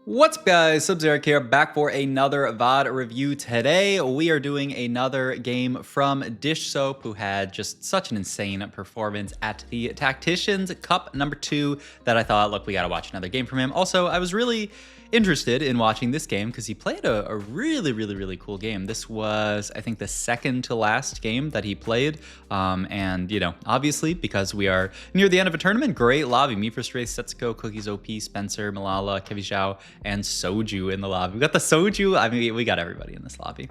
What's up, guys? Sub-Zero here, back for another VOD review. Today, we are doing another game from Dishsoap, who had just such an insane performance at the Tacticians Cup #2 that I thought, look, we gotta watch another game from him. Also, I was really interested in watching this game because he played a really cool game. This was, I think, the second to last game that he played. And, you know, obviously, because we are near the end of a tournament, great lobby. Me First Race, Setsuko, Cookies OP, Spencer, Malala, Kevi Zhao, and Soju in the lobby. We got the Soju. I mean, we got everybody in this lobby.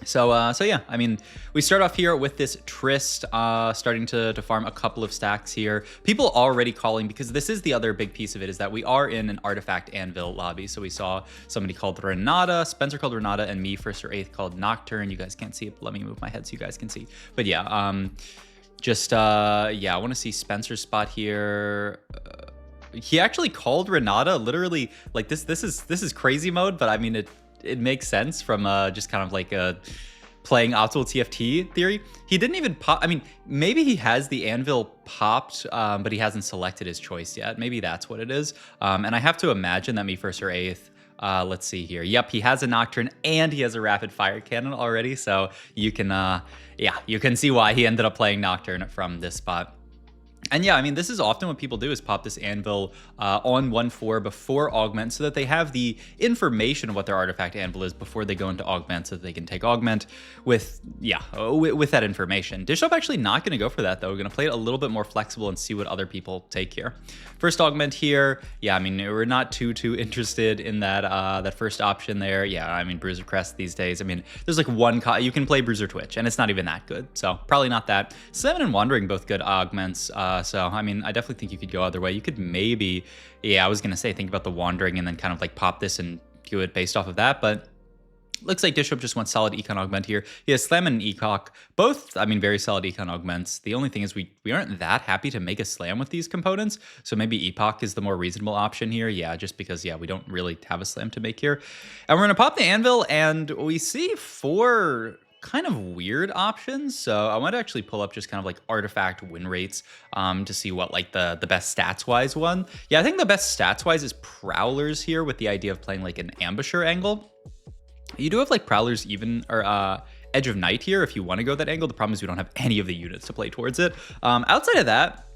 So yeah, I mean, we start off here with this Trist starting to farm a couple of stacks here. People already calling, because this is the other big piece of it, is that we are in an Artifact Anvil lobby. So we saw somebody called Renata, Spencer called Renata, and me, First or Eighth, called Nocturne. You guys can't see it, but let me move my head so you guys can see. But yeah, yeah, I want to see Spencer's spot here. He actually called Renata literally like this is crazy mode, but I mean it makes sense from just kind of like playing optimal TFT theory. He didn't even pop. I mean, maybe he has the anvil popped, but he hasn't selected his choice yet. Maybe that's what it is. And I have to imagine that me First or Eighth. Let's see here. Yep, he has a Nocturne and he has a rapid fire cannon already. So you can, yeah, you can see why he ended up playing Nocturne from this spot. And yeah, I mean, this is often what people do, is pop this Anvil on 1-4 before Augment, so that they have the information of what their Artifact Anvil is before they go into Augment, so that they can take Augment with, yeah, with that information. Dishsoap actually not going to go for that, though. We're going to play it a little bit more flexible and see what other people take here. First Augment here, yeah, I mean, we're not too interested in that that first option there. Yeah, I mean, Bruiser Crest these days, I mean, there's like one, you can play Bruiser Twitch, and it's not even that good, so probably not that. Seven and Wandering, both good augments. So, I mean, I definitely think you could go other way. You could maybe, yeah, I was going to say, think about the Wandering and then kind of like pop this and do it based off of that. But looks like Dishsoap just wants solid Econ Augment here. He has Slam and Ecoc. Both, I mean, very solid Econ Augments. The only thing is we aren't that happy to make a Slam with these components. So maybe Epoch is the more reasonable option here. Yeah, just because, yeah, we don't really have a Slam to make here. And we're going to pop the Anvil, and we see four kind of weird options. So I want to actually pull up just kind of like artifact win rates to see what like the best stats wise one. Yeah, I think the best stats wise is Prowlers here, with the idea of playing like an ambusher angle. You do have like Prowlers even, or Edge of Night here if you want to go that angle. The problem is we don't have any of the units to play towards it. Outside of that,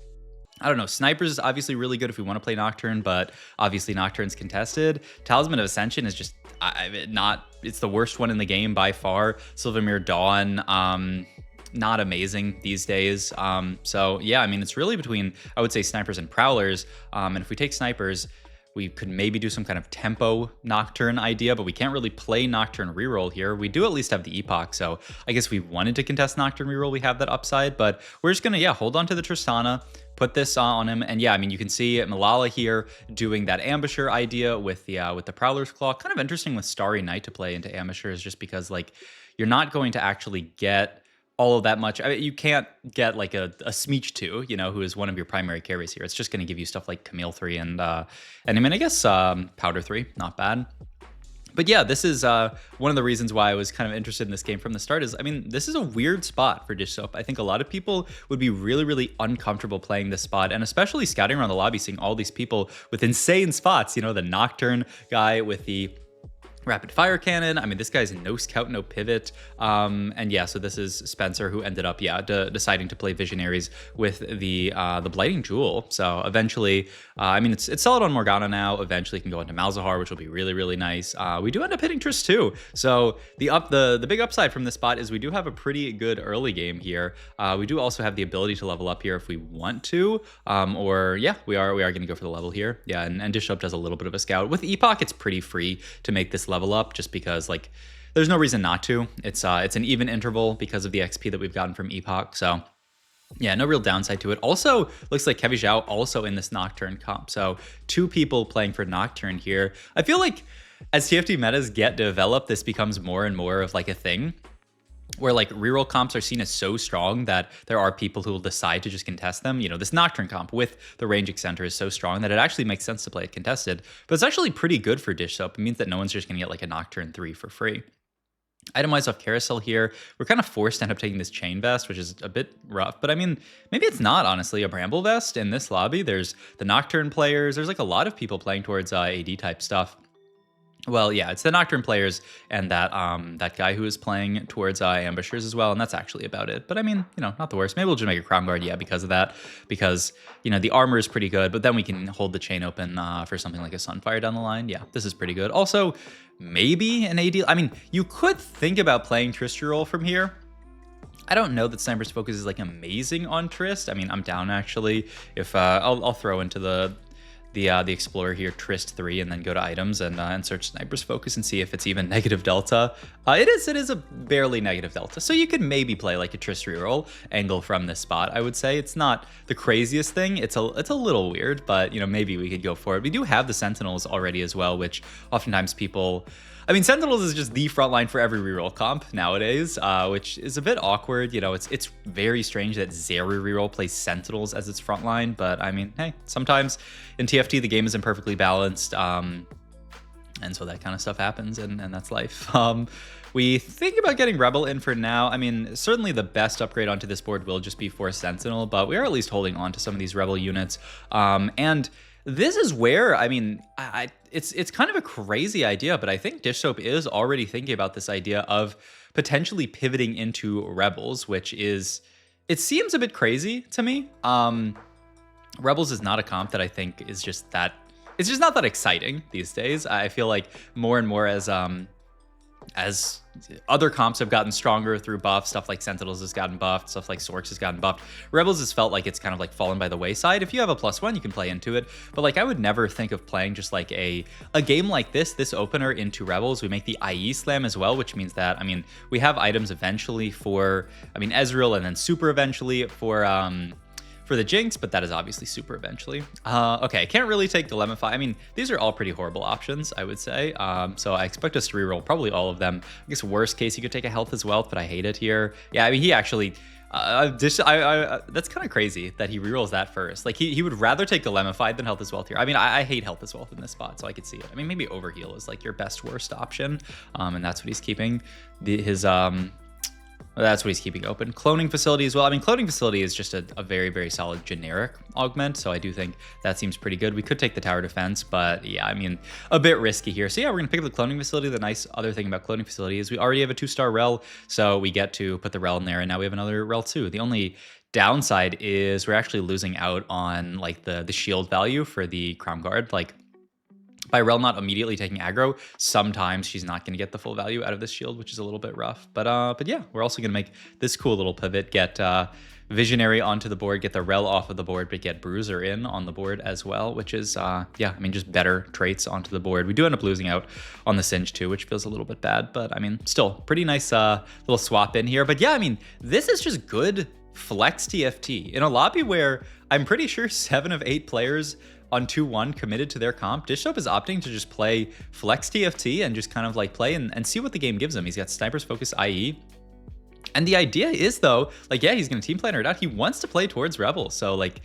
I don't know. Snipers is obviously really good if we want to play Nocturne, but obviously Nocturne's contested. Talisman of Ascension is just it's the worst one in the game by far. Sylvanmere Dawn, not amazing these days. So yeah, I mean, it's really between, I would say, Snipers and Prowlers. And if we take Snipers, we could maybe do some kind of tempo Nocturne idea, but we can't really play Nocturne reroll here. We do at least have the Epoch, so I guess we wanted to contest Nocturne reroll. We have that upside, but we're just gonna, yeah, hold on to the Tristana, put this on him, and yeah, I mean, you can see Malala here doing that ambusher idea with the Prowler's Claw. Kind of interesting with Starry Night to play into ambushers, just because like you're not going to actually get all of that much. I mean, you can't get like a Smeech 2, you know, who is one of your primary carries here. It's just going to give you stuff like Camille 3 and I mean, I guess Powder 3, not bad. But yeah, this is one of the reasons why I was kind of interested in this game from the start. Is, I mean, this is a weird spot for Dishsoap. I think a lot of people would be really uncomfortable playing this spot, and especially scouting around the lobby, seeing all these people with insane spots. You know, the Nocturne guy with the rapid fire cannon. I mean, this guy's no scout, no pivot. And yeah, so this is Spencer, who ended up, yeah, deciding to play Visionaries with the Blighting Jewel. So eventually, I mean, it's solid on Morgana now. Eventually it can go into Malzahar, which will be really nice. We do end up hitting Triss too. So the big upside from this spot is we do have a pretty good early game here. We do also have the ability to level up here if we want to, or yeah, we are going to go for the level here. Yeah, and Dishsoap does a little bit of a scout. With Epoch, it's pretty free to make this level up, just because like there's no reason not to. It's an even interval because of the XP that we've gotten from Epoch. So yeah, no real downside to it. Also, looks like Kevi Zhao also in this Nocturne comp. So two people playing for Nocturne here. I feel like as TFT metas get developed, this becomes more and more of like a thing, where like reroll comps are seen as so strong that there are people who will decide to just contest them. You know, this Nocturne comp with the range extender is so strong that it actually makes sense to play it contested. But it's actually pretty good for Dishsoap. It means that no one's just going to get like a Nocturne 3 for free. Itemize off Carousel here. We're kind of forced to end up taking this Chain Vest, which is a bit rough. But I mean, maybe it's not, honestly, a Bramble Vest in this lobby. There's the Nocturne players. There's like a lot of people playing towards AD type stuff. Well, yeah, it's the Nocturne players and that guy who is playing towards Ambushers as well, and that's actually about it. But I mean, you know, not the worst. Maybe we'll just make a Crown Guard, yeah, because of that. Because, you know, the armor is pretty good, but then we can hold the chain open for something like a Sunfire down the line. Yeah, this is pretty good. Also, maybe an AD. I mean, you could think about playing Reroll from here. I don't know that Sniper's Focus is like amazing on Trist. I mean, I'm down actually. If I'll throw into the Explorer here, Trist 3, and then go to items and search Sniper's Focus and see if it's even negative delta. It is a barely negative delta, so you could maybe play like a Trist reroll angle from this spot. I would say it's not the craziest thing. It's a little weird, but you know, maybe we could go for it. We do have the Sentinels already as well, which oftentimes people. I mean, Sentinels is just the front line for every reroll comp nowadays, which is a bit awkward. You know, it's very strange that Zeri reroll plays Sentinels as its front line, but I mean, hey, sometimes in TFT the game isn't perfectly balanced, and so that kind of stuff happens, and that's life. We think about getting Rebel in for now. I mean, certainly the best upgrade onto this board will just be for Sentinel, but we are at least holding on to some of these Rebel units, and this is where, I mean, it's kind of a crazy idea, but I think Dishsoap is already thinking about this idea of potentially pivoting into Rebels, which is, it seems a bit crazy to me. Rebels is not a comp that I think is just that, it's just not that exciting these days. I feel like more and more as other comps have gotten stronger through buffs, stuff like Sentinels has gotten buffed, stuff like Sorks has gotten buffed, Rebels has felt like it's kind of like fallen by the wayside. If you have a +1, you can play into it, but like I would never think of playing just like a game like this opener into Rebels. We make the IE slam as well, which means that, I mean, we have items eventually for, I mean, Ezreal, and then super eventually for the Jinx, but that is obviously super eventually. Okay, I can't really take Dilemify. I mean, these are all pretty horrible options, I would say. So I expect us to reroll probably all of them. I guess worst case, you could take a Health as Wealth, but I hate it here. Yeah, I mean, he actually, that's kind of crazy that he rerolls that first. Like, he would rather take Dilemify than Health as Wealth here. I mean, I hate Health as Wealth in this spot, so I could see it. I mean, maybe Overheal is like your best worst option, and that's what he's keeping. That's what he's keeping open. Cloning Facility as well. I mean, Cloning Facility is just a very, very solid generic augment, so I do think that seems pretty good. We could take the Tower Defense, but yeah, I mean, a bit risky here. So yeah, we're going to pick up the Cloning Facility. The nice other thing about Cloning Facility is we already have a 2-star Rel, so we get to put the Rel in there, and now we have another Rel too. The only downside is we're actually losing out on like the shield value for the Crown Guard. Like, by Rel not immediately taking aggro, sometimes she's not going to get the full value out of this shield, which is a little bit rough. But yeah, we're also going to make this cool little pivot, get Visionary onto the board, get the Rel off of the board, but get Bruiser in on the board as well, which is, yeah, I mean, just better traits onto the board. We do end up losing out on the Singe too, which feels a little bit bad, but I mean, still pretty nice little swap in here. But yeah, I mean, this is just good flex TFT in a lobby where I'm pretty sure 7 of 8 players on 2-1 committed to their comp. Dishsoap is opting to just play flex TFT and just kind of like play and see what the game gives him. He's got Sniper's Focus IE. And the idea is though, like, yeah, he's going to team plan it out. He wants to play towards Rebel. So like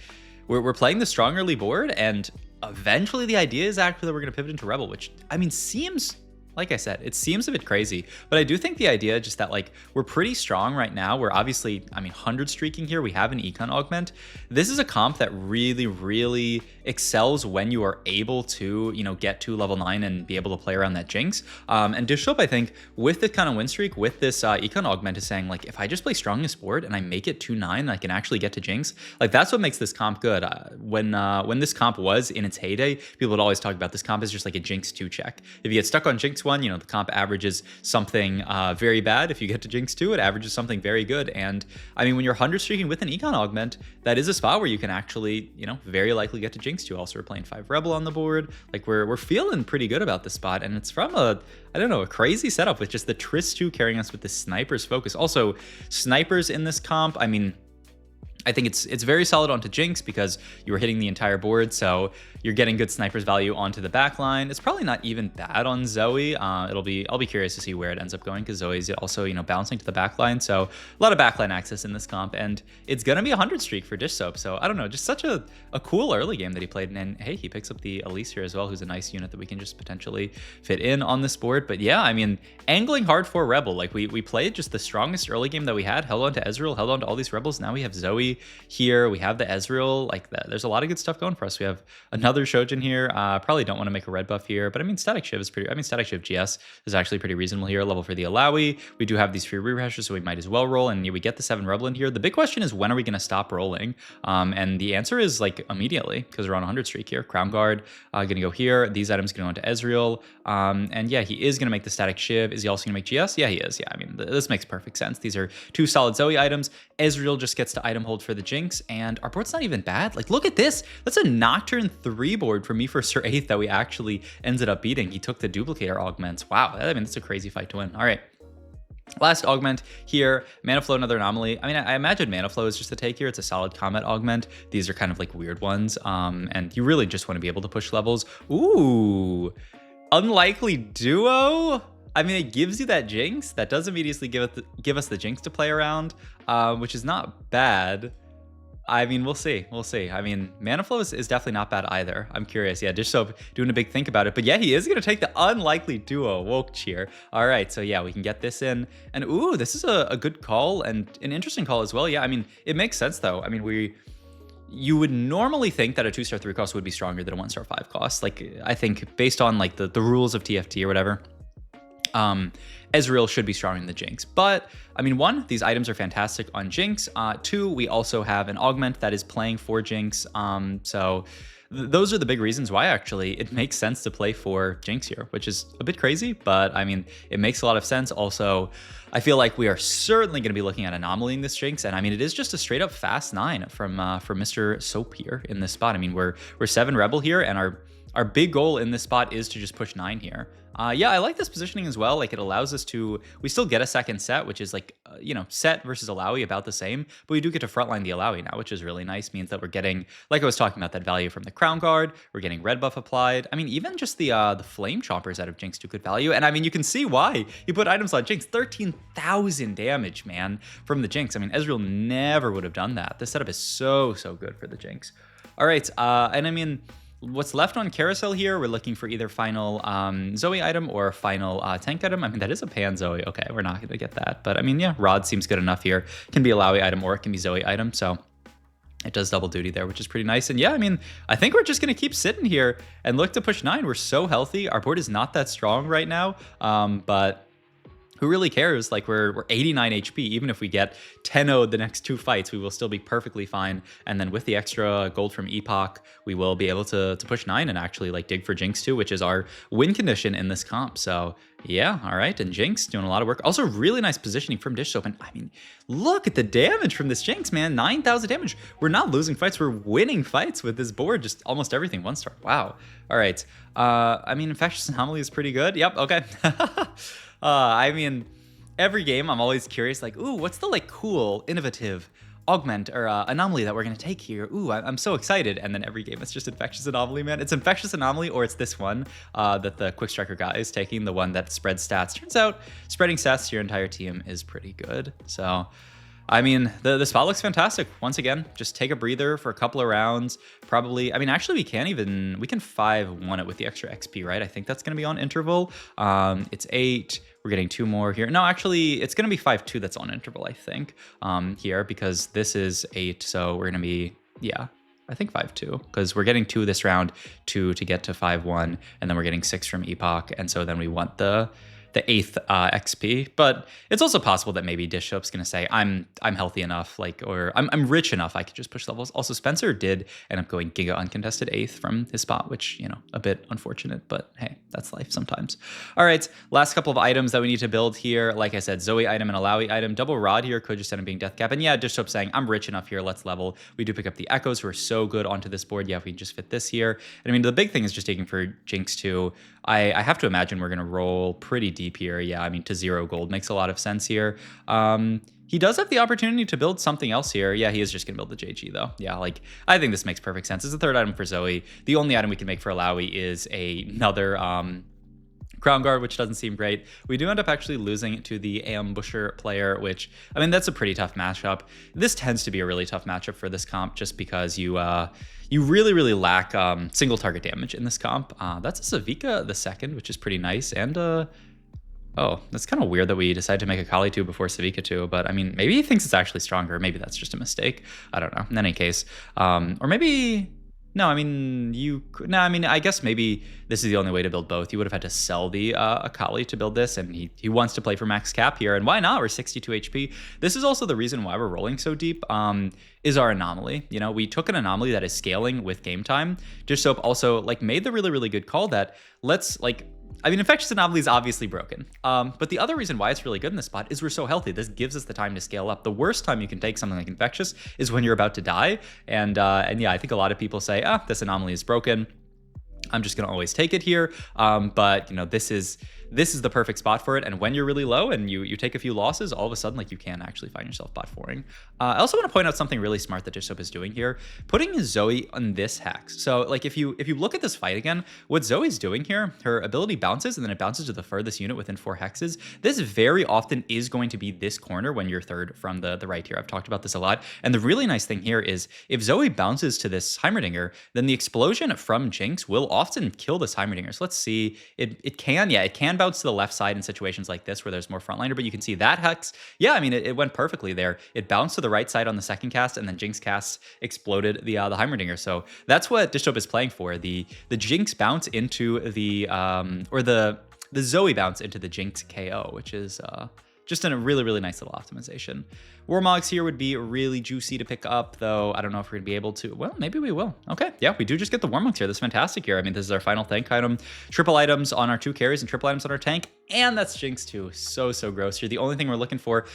we're playing the strong early board, and eventually the idea is actually that we're going to pivot into Rebel, which I mean seems, like I said, it seems a bit crazy, but I do think the idea just that like we're pretty strong right now. We're obviously, I mean, 100 streaking here. We have an econ augment. This is a comp that really, really excels when you are able to, you know, get to level 9 and be able to play around that Jinx. And Dishsoap, I think, with this kind of win streak, with this econ augment, is saying like, if I just play strongest board and I make it 2-9, I can actually get to Jinx. Like, that's what makes this comp good. When this comp was in its heyday, people would always talk about this comp as just like a Jinx 2 check. If you get stuck on Jinx 1, you know, the comp averages something very bad. If you get to Jinx 2, it averages something very good. And I mean, when you're 100 streaking with an econ augment, that is a spot where you can actually, you know, very likely get to Jinx 2. Also, we're playing 5 Rebel on the board. Like, we're feeling pretty good about this spot, and it's from a, I don't know, a crazy setup with just the Trist 2 carrying us with the Sniper's Focus. Also, Snipers in this comp, I mean, I think it's very solid onto Jinx because you were hitting the entire board, so you're getting good sniper's value onto the back line. It's probably not even bad on Zoe. I'll be curious to see where it ends up going because Zoe's also, bouncing to the back line. So a lot of backline access in this comp, and it's gonna be a 100 streak for Dishsoap. So I don't know, just such a cool early game that he played. And hey, he picks up the Elise here as well, who's a nice unit that we can just potentially fit in on this board. But yeah, I mean, angling hard for Rebel. Like we played just the strongest early game that we had, held on to Ezreal, held on to all these Rebels. Now we have Zoe here, we have the Ezreal, like that. There's a lot of good stuff going for us. We have another Shojin here. Probably don't want to make a red buff here, but I mean, Static Shiv is pretty, Static Shiv GS is actually pretty reasonable here. Level for the Alawi. We do have these free refreshes, so we might as well roll, and we get the 7 Rebel in here. The big question is, when are we going to stop rolling? And the answer is like immediately, because we're on a 100 streak here. Crown Guard, gonna go here. These items gonna go into Ezreal. And yeah, he is gonna make the Static Shiv. Is he also gonna make GS? Yeah, he is. Yeah, I mean, this makes perfect sense. These are 2 solid Zoe items. Ezreal just gets to item hold for the Jinx, and our board's not even bad. Like, look at this. That's a Nocturne 3 board for me for Sir 8th that we actually ended up beating. He took the duplicator augments. Wow, I mean, that's a crazy fight to win. All right. Last augment here, Mana Flow, another Anomaly. I mean, I imagine Mana Flow is just a take here. It's a solid combat augment. These are kind of like weird ones, and you really just want to be able to push levels. Ooh, Unlikely Duo. I mean, it gives you that Jinx. That does immediately give us the Jinx to play around, which is not bad. I mean, we'll see. We'll see. I mean, Mana Flow is definitely not bad either. I'm curious. Yeah, Dishsoap doing a big think about it. But yeah, he is going to take the Unlikely Duo. Woke cheer. All right. So yeah, we can get this in. And ooh, this is a good call and an interesting call as well. Yeah, I mean, it makes sense though. I mean, you would normally think that a 2-star 3 cost would be stronger than a 1-star 5 cost. Like, I think based on like the rules of TFT or whatever, Ezreal should be stronger than the Jinx. But, I mean, 1, these items are fantastic on Jinx. 2, we also have an augment that is playing for Jinx. So those are the big reasons why, actually, it makes sense to play for Jinx here, which is a bit crazy, but, I mean, it makes a lot of sense. Also, I feel like we are certainly going to be looking at Anomalying this Jinx, and I mean, it is just a straight up fast 9 from Mr. Soap here in this spot. I mean, we're 7 Rebel here, and our big goal in this spot is to just push 9 here. Yeah, I like this positioning as well. Like, it allows us to, we still get a second set, which is like, set versus Alawi about the same, but we do get to frontline the Alawi now, which is really nice. Means that we're getting, like I was talking about, that value from the Crown Guard. We're getting red buff applied. I mean, even just the Flame Choppers out of Jinx do good value. And I mean, you can see why you put items on Jinx. 13,000 damage, man, from the Jinx. I mean, Ezreal never would have done that. This setup is so good for the Jinx. All right, and I mean, what's left on Carousel here, we're looking for either final Zoe item or final tank item. I mean, that is a Pan Zoe. Okay, we're not going to get that. But I mean, yeah, Rod seems good enough here. Can be a Lowy item or it can be Zoe item. So it does double duty there, which is pretty nice. And yeah, I mean, I think we're just going to keep sitting here and look to push 9. We're so healthy. Our board is not that strong right now, but who really cares? Like, we're 89 HP. Even if we get 10-0'd the next 2 fights, we will still be perfectly fine. And then with the extra gold from Epoch, we will be able to push 9 and actually like dig for Jinx too, which is our win condition in this comp. So yeah, all right. And Jinx doing a lot of work. Also really nice positioning from Dishsoap. And I mean, look at the damage from this Jinx, man. 9,000 damage. We're not losing fights. We're winning fights with this board. Just almost everything 1-star. Wow. All right. I mean, Infectious Anomaly is pretty good. Yep. Okay. I mean, every game I'm always curious, like, ooh, what's the like cool, innovative augment or anomaly that we're gonna take here? Ooh, I'm so excited. And then every game it's just Infectious Anomaly, man. It's Infectious Anomaly, or it's this one that the Quick Striker guy is taking, the one that spreads stats. Turns out spreading stats to your entire team is pretty good. So I mean, the spot looks fantastic. Once again, just take a breather for a couple of rounds. Probably, I mean, actually, we can 5-1 it with the extra XP, right? I think that's going to be on interval. It's 8. We're getting 2 more here. No, actually, it's going to be 5-2 that's on interval, I think, here, because this is 8. So we're going to be, yeah, I think 5-2, because we're getting 2 this round, 2 to get to 5-1, and then we're getting 6 from Epoch. And so then we want the 8th XP, but it's also possible that maybe Dishsoap's gonna say, I'm healthy enough, like, or I'm rich enough, I could just push levels. Also, Spencer did end up going Giga Uncontested 8th from his spot, which, a bit unfortunate, but hey, that's life sometimes. All right, last couple of items that we need to build here. Like I said, Zoe item and Alawi item. Double Rod here could just end up being Death Cap. And yeah, Dishsoap saying, I'm rich enough here, let's level. We do pick up the Echoes, who are so good onto this board. Yeah, if we can just fit this here. And I mean, the big thing is just taking for Jinx too. I have to imagine we're going to roll pretty deep here. Yeah, I mean, to 0 gold makes a lot of sense here. He does have the opportunity to build something else here. Yeah, he is just going to build the JG, though. Yeah, like, I think this makes perfect sense. It's the third item for Zoe. The only item we can make for Alawi is another Crown Guard, which doesn't seem great. We do end up actually losing to the Ambusher player, which, I mean, that's a pretty tough matchup. This tends to be a really tough matchup for this comp just because you really, really lack single target damage in this comp. That's a Savika the second, which is pretty nice. And, oh, that's kind of weird that we decided to make a Kali 2 before Savika 2, but I mean, maybe he thinks it's actually stronger. Maybe that's just a mistake. I don't know. In any case, or maybe... No, I mean, I guess maybe this is the only way to build both. You would have had to sell the Akali to build this, and he wants to play for max cap here, and why not? We're 62 HP. This is also the reason why we're rolling so deep, is our Anomaly. You know, we took an Anomaly that is scaling with game time. Dishsoap also, like, made the really, really good call that Infectious Anomaly is obviously broken. But the other reason why it's really good in this spot is we're so healthy. This gives us the time to scale up. The worst time you can take something like Infectious is when you're about to die. And yeah, I think a lot of people say, this Anomaly is broken. I'm just going to always take it here. But, you know, this is the perfect spot for it. And when you're really low and you take a few losses, all of a sudden, like, you can actually find yourself bot 4ing. I also want to point out something really smart that Dishsoap is doing here, putting Zoe on this hex. So, like, if you look at this fight again, what Zoe's doing here, her ability bounces and then it bounces to the furthest unit within 4 hexes. This very often is going to be this corner when you're third from the right here. I've talked about this a lot. And the really nice thing here is if Zoe bounces to this Heimerdinger, then the explosion from Jinx will often kill this Heimerdinger. So let's see. It can bounce to the left side in situations like this where there's more frontliner, but you can see that hex. Yeah, I mean, it went perfectly there. It bounced to the right side on the second cast, and then Jinx casts exploded the Heimerdinger. So that's what Dishsoap is playing for. The Jinx bounce into the Zoe bounce into the Jinx KO, which is just a really, really nice little optimization. Warmogs here would be really juicy to pick up, though I don't know if we're going to be able to. Well, maybe we will. Okay, yeah, we do just get the Warmogs here. This is fantastic here. I mean, this is our final tank item. Triple items on our 2 carries and triple items on our tank. And that's Jinx too. So gross here. The only thing we're looking for...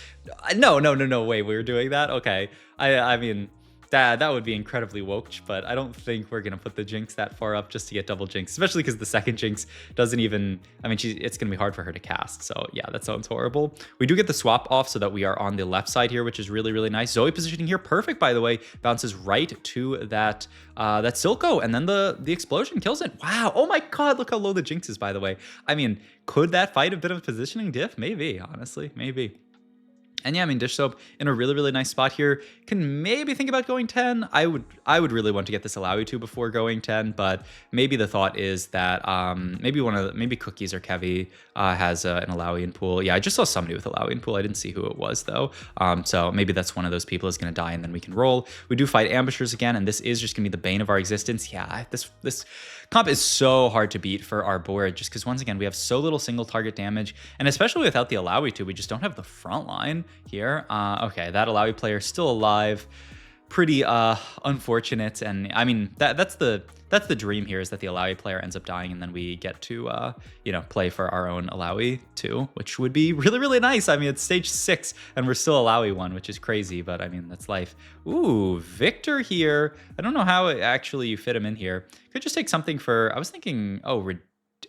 No, wait, we were doing that? Okay. I mean... That would be incredibly woke, but I don't think we're going to put the Jinx that far up just to get double Jinx, especially because the second Jinx doesn't even... I mean, it's going to be hard for her to cast, so yeah, that sounds horrible. We do get the swap off so that we are on the left side here, which is really, really nice. Zoe positioning here, perfect, by the way. Bounces right to that Silco, and then the explosion kills it. Wow, oh my god, look how low the Jinx is, by the way. I mean, could that fight have been a positioning diff? Maybe, honestly, maybe. And yeah, I mean, Dishsoap in a really, really nice spot here. Can maybe think about going 10. I would really want to get this Alawi 2 before going 10, but maybe the thought is that maybe Cookies or Kevi has an Alawi in pool. Yeah, I just saw somebody with Alawi in pool. I didn't see who it was though. So maybe that's one of those people is going to die and then we can roll. We do fight Ambushers again, and this is just going to be the bane of our existence. Yeah, this comp is so hard to beat for our board just because once again, we have so little single target damage, and especially without the Alawi 2, we just don't have the front line here. Okay, that Alawi player still alive. Pretty unfortunate, and I mean that's the dream here, is that the Alawi player ends up dying and then we get to play for our own Alawi too, which would be really, really nice. I mean, it's stage 6 and we're still Alawi 1, which is crazy, but I mean, that's life. Ooh, Victor here. I don't know how actually you fit him in here. Could just take something for, I was thinking,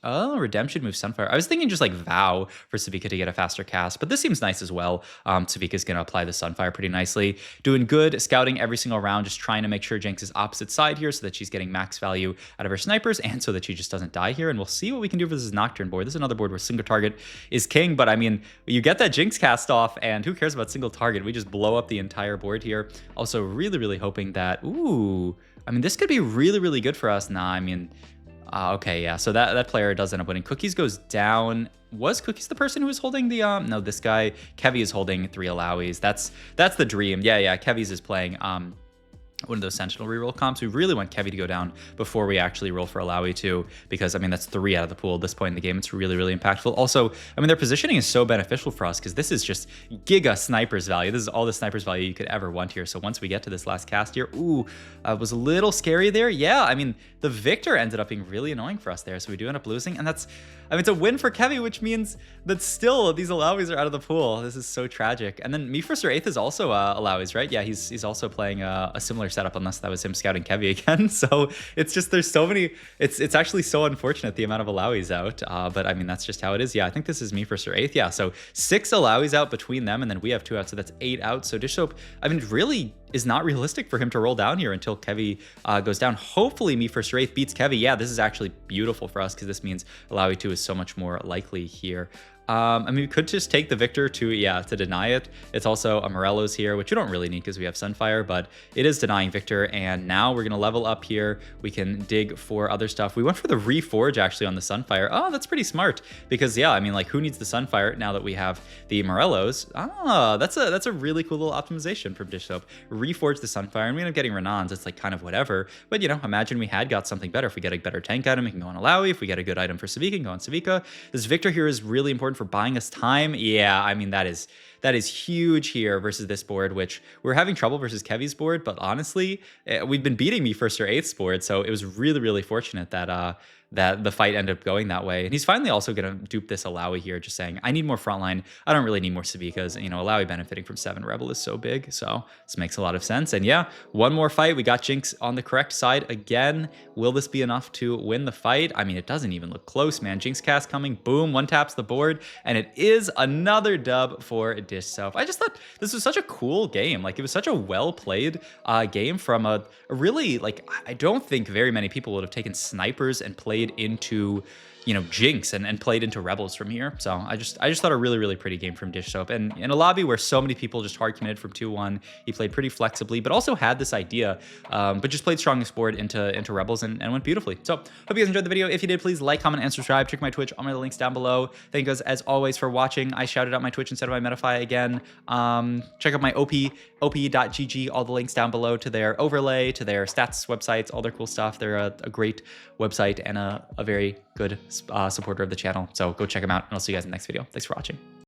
Redemption moves Sunfire. I was thinking just like Vow for Savika to get a faster cast, but this seems nice as well. Savika's going to apply the Sunfire pretty nicely. Doing good, scouting every single round, just trying to make sure Jinx is opposite side here so that she's getting max value out of her snipers and so that she just doesn't die here. And we'll see what we can do for this Nocturne board. This is another board where single target is king, but I mean, you get that Jinx cast off and who cares about single target? We just blow up the entire board here. Also really, really hoping that, I mean, this could be really, really good for us. Nah, I mean... okay, yeah, so that player does end up winning. Cookies goes down. Was Cookies the person who was holding the, no, this guy, Kevi is holding 3 Alawis. That's the dream. Yeah, Kevi's is playing, one of those Sentinel reroll comps. We really want Kevi to go down before we actually roll for Alawi 2, because I mean that's 3 out of the pool at this point in the game. It's really, really impactful. Also, I mean, their positioning is so beneficial for us because this is just giga snipers value. This is all the snipers value you could ever want here. So once we get to this last cast here, it was a little scary there. Yeah, I mean, the Victor ended up being really annoying for us there, so we do end up losing, and that's, I mean, it's a win for Kevi, which means that still these Alawis are out of the pool. This is so tragic. And then Me First or Eighth is also Alawis, right? Yeah, he's also playing a similar setup unless that was him scouting Kevy again. So it's just, there's so many, it's actually so unfortunate the amount of Alawi's out. But I mean, that's just how it is. Yeah, I think this is me first or eighth. Yeah, so 6 Alawi's out between them, and then we have 2 out, so that's 8 out. So Dishsoap, I mean, really is not realistic for him to roll down here until Kevy goes down. Hopefully me first or eighth beats Kevy. Yeah, this is actually beautiful for us because this means Alawi 2 is so much more likely here. I mean, we could just take the Victor to deny it. It's also a Morello's here, which we don't really need because we have Sunfire, but it is denying Victor. And now we're going to level up here. We can dig for other stuff. We went for the Reforge actually on the Sunfire. Oh, that's pretty smart because, yeah, I mean, like, who needs the Sunfire now that we have the Morello's? Ah, that's a really cool little optimization from Dishsoap. Reforge the Sunfire, and we end up getting Renans. It's like kind of whatever. But, you know, imagine we had got something better. If we get a better tank item, we can go on Alawi. If we get a good item for Savika, we can go on Savika. This Victor here is really important for buying us time. Yeah, I mean, that is huge here versus this board, which we're having trouble versus Kevy's board, but honestly, we've been beating me first or eighth board, so it was really, really fortunate that that the fight ended up going that way. And he's finally also going to dupe this Alawi here, just saying, I need more frontline. I don't really need more Savikas. You know, Alawi benefiting from 7 Rebel is so big, so this makes a lot of sense. And yeah, one more fight. We got Jinx on the correct side again. Will this be enough to win the fight? I mean, it doesn't even look close, man. Jinx cast coming, boom, one taps the board, and it is another dub for Dishsoap. I just thought this was such a cool game. Like, it was such a well-played game from a really, like, I don't think very many people would have taken snipers and played into, you know, Jinx and played into Rebels from here. So I just thought a really, really pretty game from Dishsoap. And in a lobby where so many people just hard committed from 2-1, he played pretty flexibly, but also had this idea, but just played strongest board into Rebels and went beautifully. So hope you guys enjoyed the video. If you did, please like, comment, and subscribe. Check my Twitch, all my links down below. Thank you guys as always for watching. I shouted out my Twitch instead of my Metafy again. Check out my op.gg, all the links down below to their overlay, to their stats websites, all their cool stuff. They're a great website and a very good supporter of the channel. So go check them out, and I'll see you guys in the next video. Thanks for watching.